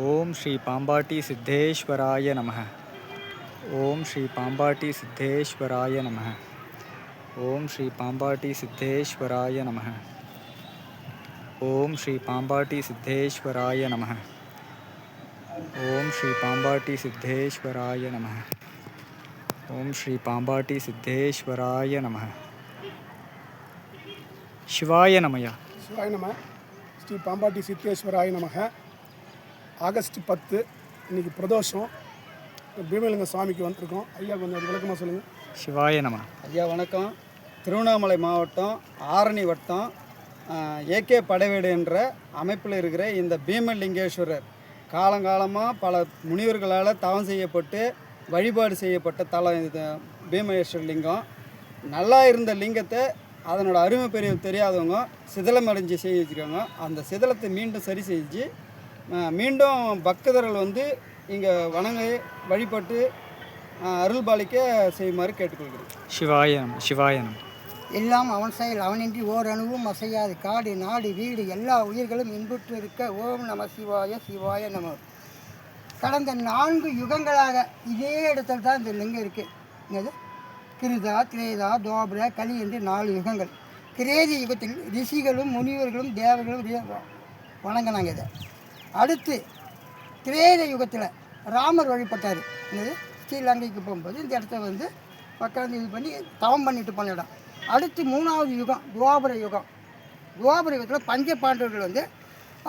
ஓம் ஸ்ரீ பாம்பாட்டி சித்தேஸ்வராய நமः. ஓம் ஸ்ரீ பாம்பாட்டி சித்தேஸ்வராய நமः. ஓம் ஸ்ரீ பாம்பாட்டி சித்தேஸ்வராய நமः. ஓம் ஸ்ரீ பாம்பாட்டி சித்தேஸ்வராய நமः. ஓம் ஸ்ரீ பாம்பாட்டி சித்தேஸ்வராய நமः. ஓம் ஸ்ரீ பாம்பாட்டி சித்தேஸ்வராய நமः. சிவாய நமயா. சிவாய நம. ஸ்ரீ பாம்பாட்டி சித்தேஸ்வராய நமக. ஆகஸ்ட் 10 இன்றைக்கி பிரதோஷம். பீமலிங்க சுவாமிக்கு வந்திருக்கோம். ஐயா கொஞ்சம் அது விளக்கமாக சொல்லுங்கள். சிவாய நம. ஐயா வணக்கம். திருவண்ணாமலை மாவட்டம் ஆரணி வட்டம் ஏகே படைவீடு என்ற அமைப்பில் இருக்கிற இந்த பீமலிங்கேஸ்வரர் காலங்காலமாக பல முனிவர்களால் தவம் செய்யப்பட்டு வழிபாடு செய்யப்பட்ட தலம் இது பீமேஸ்வர லிங்கம். நல்லா இருந்த லிங்கத்தை அதனோட அருமை பெரிய தெரியாதவங்க சிதிலமடைஞ்சு செய்ய வச்சுருக்காங்க. அந்த சிதிலத்தை மீண்டும் சரி செஞ்சு மீண்டும் பக்தர்கள் வந்து இங்கே வணங்க வழிபட்டு அருள்பாலிக்க செய்யுமாறு கேட்டுக்கொள்கிறேன். சிவாயனம் சிவாயனம். எல்லாம் அவன் செயல், அவனின்றி ஓர் அணுவும் அசையாது. காடு நாடு வீடு எல்லா உயிர்களும் இன்புற்று இருக்க ஓம் நம சிவாய சிவாய நம. கடந்த 4 யுகங்களாக இதே இடத்துல தான் இந்த லிங்கம் இருக்குது. என்னது கிருதா திரேதா துவாபர கலி என்று 4 யுகங்கள். கிரேதி யுகத்தில் ரிஷிகளும் முனிவர்களும் தேவர்களும் வணங்கினாங்க. இதை அடுத்து திரேத யுகத்தில் ராமர் வழிபட்டார். என்னது ஸ்ரீலங்கைக்கு போகும்போது இந்த இடத்த வந்து உட்காந்து இது பண்ணி தவம் பண்ணிட்டு போன இடம். அடுத்து 3வது யுகம் துவாபர யுகம். துவாபர யுகத்தில் பஞ்ச பாண்டவர்கள் வந்து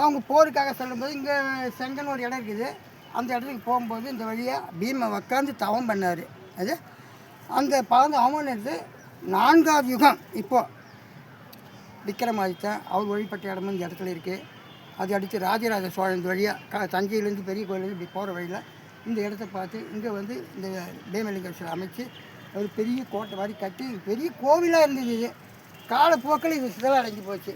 அவங்க போருக்காக செல்லும்போது இங்கே செங்கன் ஒரு இடம் இருக்குது. அந்த இடத்துக்கு போகும்போது இந்த வழியாக பீமை உட்காந்து தவம் பண்ணார். அது அந்த பாந்து அவன் எடுத்து 4வது யுகம் இப்போது விக்ரமாதித்தன் அவர் வழிபட்ட இடமும் இந்த இடத்துல இருக்குது. அது அடுத்து ராஜராஜ சோழன் வழியாக தஞ்சையிலேருந்து பெரிய கோயிலேருந்து இப்படி போகிற வழியில் இந்த இடத்த பார்த்து இங்கே வந்து இந்த பீமலிங்கேஸ்வரர் அமைச்சு ஒரு பெரிய கோட்டை மாதிரி கட்டி பெரிய கோவிலாக இருந்தது. இது காலப்போக்கில் இது சிதலடைஞ்சு போச்சு.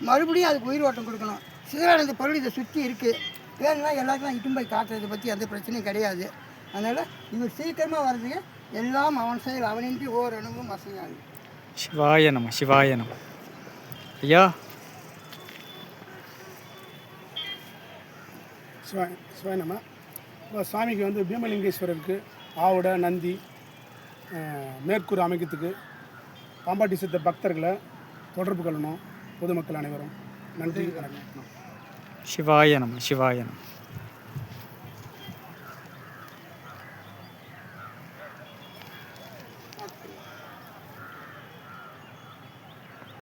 மறுபடியும் அதுக்கு உயிர் ஓட்டம் கொடுக்கணும். சிதலடைந்த பொருள் இதை சுற்றி இருக்குது. வேணும்னா எல்லாருக்கும் இட்டும் போய் காட்டுறதை பற்றி எந்த பிரச்சனையும் கிடையாது. அதனால் இவர் சீக்கிரமாக வர்றதுக்கு எல்லாம் அவன் செயல், அவனின்றி ஓர் அணுவும் அசையாது. சிவாய நம சிவாய நம. ஐயா சிவாய நம. இப்போ சுவாமிக்கு வந்து பீமலிங்கேஸ்வரருக்கு ஆவுடை நந்தி மேற்கூறு அமைக்கிறதுக்கு பாம்பாட்டி சித்த பக்தர்களை தொடர்பு கொள்ளணும். பொதுமக்கள் அனைவரும் நன்றி வணக்கம். சிவாய நம சிவாய நம.